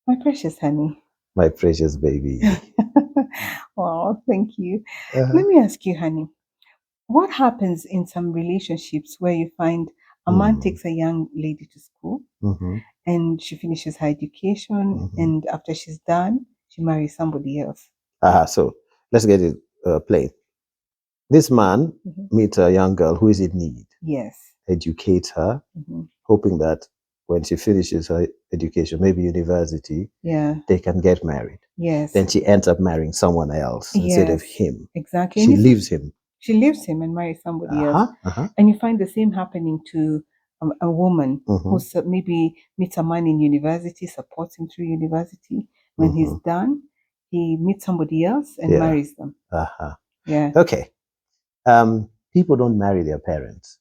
My precious honey. My precious baby. Oh, thank you. Uh-huh. Let me ask you, honey, what happens in some relationships where you find a man Mm, takes a young lady to school mhm, and she finishes her education, mhm. and after she's done, she marries somebody else? So let's get it plain. This man Mhm. meets a young girl who is in need, Yes. educates her, Mhm. hoping that when she finishes her education, maybe university, Yeah. they can get married. Yes. Then she ends up marrying someone else instead of Yes. him. Exactly. And She if leaves him. she leaves him and marries somebody else, Uh-huh, uh-huh. and you find the same happening to a woman who Mm-hmm, maybe meets a man in university, supports him through university. When he's mm-hmm. done, he meets somebody else and Yeah. marries them. Uh-huh. Yeah. Okay. People don't marry their parents.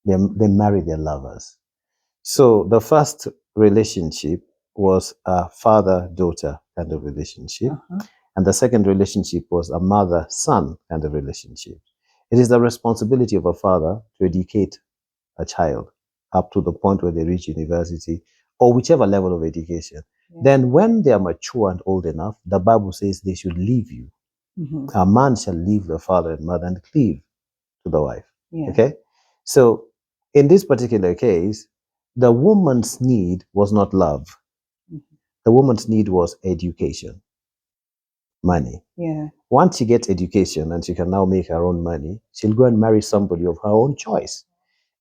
They marry their lovers. So the first relationship was a father-daughter kind of relationship. Uh-huh. And the second relationship was a mother-son kind of relationship. It is the responsibility of a father to educate a child up to the point where they reach university or whichever level of education. Yeah. Then when they are mature and old enough, the Bible says they should leave you. Mm-hmm. A man shall leave the father and mother and cleave to the wife. Yeah. Okay? So in this particular case, the woman's need was not love. Mhm. The woman's need was education, money. Yeah. Once she gets education and she can now make her own money, she'll go and marry somebody of her own choice.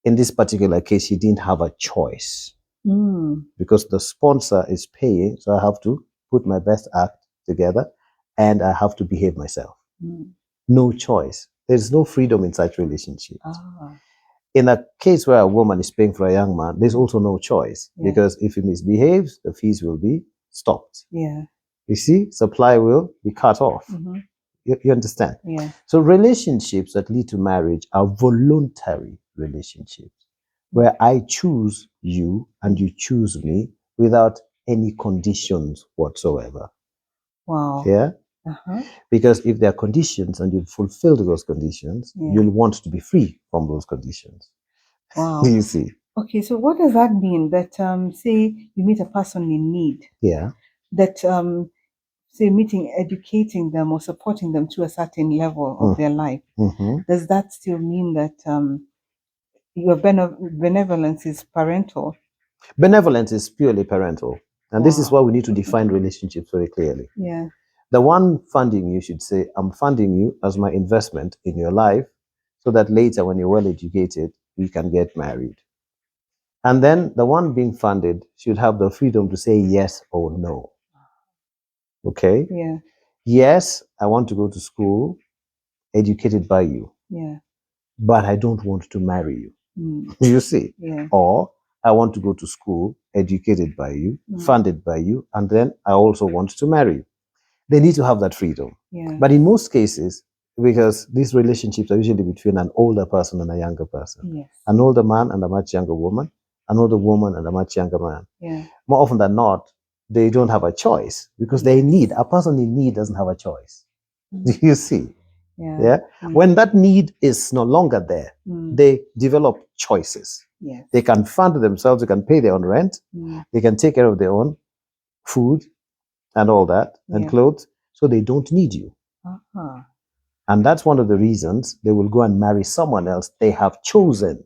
In this particular case, she didn't have a choice Mm. because the sponsor is paying, so I have to put my best act together and I have to behave myself. Mm. No choice. There's no freedom in such relationships. Ah. In a case where a woman is paying for a young man, there's also no choice Yeah. because if he misbehaves, the fees will be stopped. Yeah. You see, supply will be cut off. Mm-hmm. You understand? Yeah. So relationships that lead to marriage are voluntary relationships where I choose you and you choose me without any conditions whatsoever. Wow. Yeah? Uh-huh. Because if there are conditions and you've fulfilled those conditions, Yeah. you'll want to be free from those conditions. Wow. You see? Okay, so what does that mean? That say you meet a person in need, Yeah. that say meeting, educating them or supporting them to a certain level of their life, Mm-hmm. does that still mean that your benevolence is parental? Benevolence is purely parental. And this is Wow. why we need to define relationships very clearly. Yeah. The one funding you should say, I'm funding you as my investment in your life so that later when you're well educated, we can get married. And then the one being funded should have the freedom to say yes or no. Okay? Yeah. Yes, I want to go to school educated by you, Yeah. but I don't want to marry you. Mm. You see? Yeah. Or I want to go to school educated by you, funded by you, and then I also want to marry you. They need to have that freedom. Yeah. But in most cases, because these relationships are usually between an older person and a younger person, Yes. an older man and a much younger woman, an older woman and a much younger man. Yeah. More often than not, they don't have a choice because they need, a person in need doesn't have a choice. Do you see? Yeah. Yeah. When that need is no longer there, they develop choices. Yes. They can fund themselves, they can pay their own rent, they can take care of their own food and all that, and clothes, so they don't need you. Uh-huh. And that's one of the reasons they will go and marry someone else they have chosen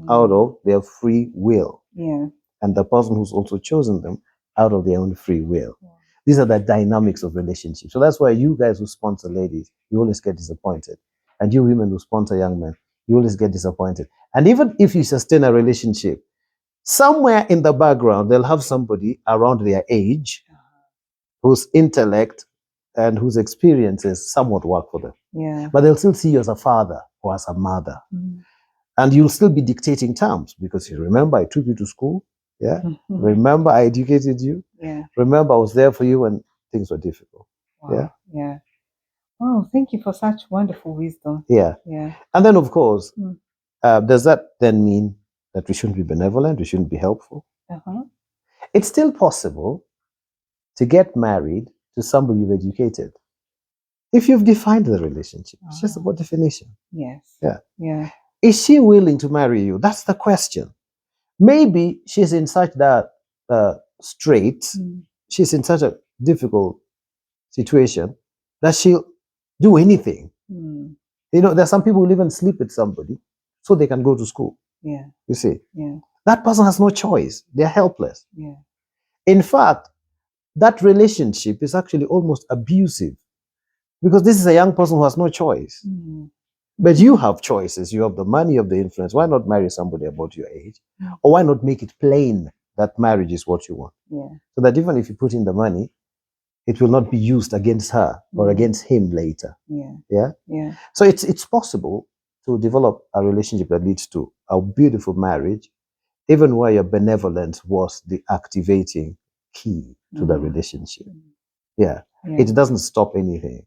out of their free will. Yeah. And the person who's also chosen them out of their own free will. These are the dynamics of relationships. So that's why you guys who sponsor ladies, you always get disappointed. And you women who sponsor young men, you always get disappointed. And even if you sustain a relationship, somewhere in the background, they'll have somebody around their age whose intellect and whose experiences somewhat work for them. Yeah. But they'll still see you as a father or as a mother. And you'll still be dictating terms because you remember I took you to school. Yeah. Remember I educated you. Yeah. Remember I was there for you when things were difficult. Wow. Yeah. Yeah. Wow, thank you for such wonderful wisdom. Yeah. Yeah. And then, of course, does that then mean that we shouldn't be benevolent? We shouldn't be helpful? Uh-huh. It's still possible to get married to somebody you've educated if you've defined the relationship. It's just about definition. Yes. Yeah. Yeah. Is she willing to marry you? That's the question. Maybe she's in such that strait she's in such a difficult situation that she'll do anything. Mm. You know, there's some people who even sleep with somebody so they can go to school. Yeah. You see, Yeah. that person has no choice. They're helpless. Yeah. In fact, that relationship is actually almost abusive because this is a young person who has no choice. Mm. But you have choices. You have the money, you have the influence. Why not marry somebody about your age? Mm. Or why not make it plain that marriage is what you want? Yeah. So that even if you put in the money, it will not be used against her or Mm. against him later. Yeah. Yeah. Yeah. So it's possible to develop a relationship that leads to a beautiful marriage, even where your benevolence was the activating key to the Mm. relationship. Mm. Yeah. Yeah. It doesn't stop anything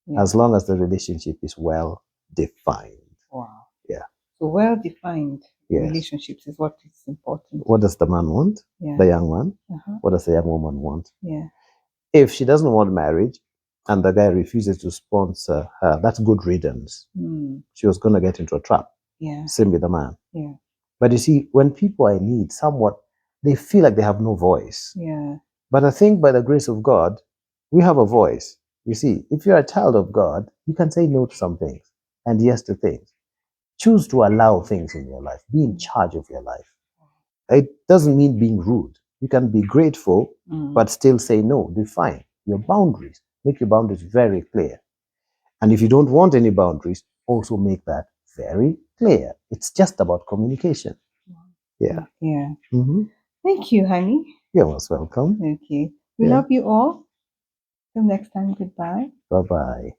Yeah. as long as the relationship is well defined. Wow. Yeah. So well-defined Yes. relationships is what is important. What does the man want? Yeah. The young man? Uh-huh. What does the young woman want? Yeah. If she doesn't want marriage and the guy refuses to sponsor her, that's good riddance. Mm. She was going to get into a trap. Yeah. Same with the man. Yeah. But you see, when people are in need, somewhat, they feel like they have no voice. Yeah. But I think by the grace of God, we have a voice. You see, if you're a child of God, you can say no to some things and yes to things. Choose to allow things in your life. Be in charge of your life. It doesn't mean being rude. You can be grateful, but still say no. Define your boundaries. Make your boundaries very clear. And if you don't want any boundaries, also make that very clear. It's just about communication. Yeah. Yeah. Mm-hmm. Thank you, honey. You're most welcome. Okay. We Yeah. love you all. Till next time, goodbye. Bye-bye.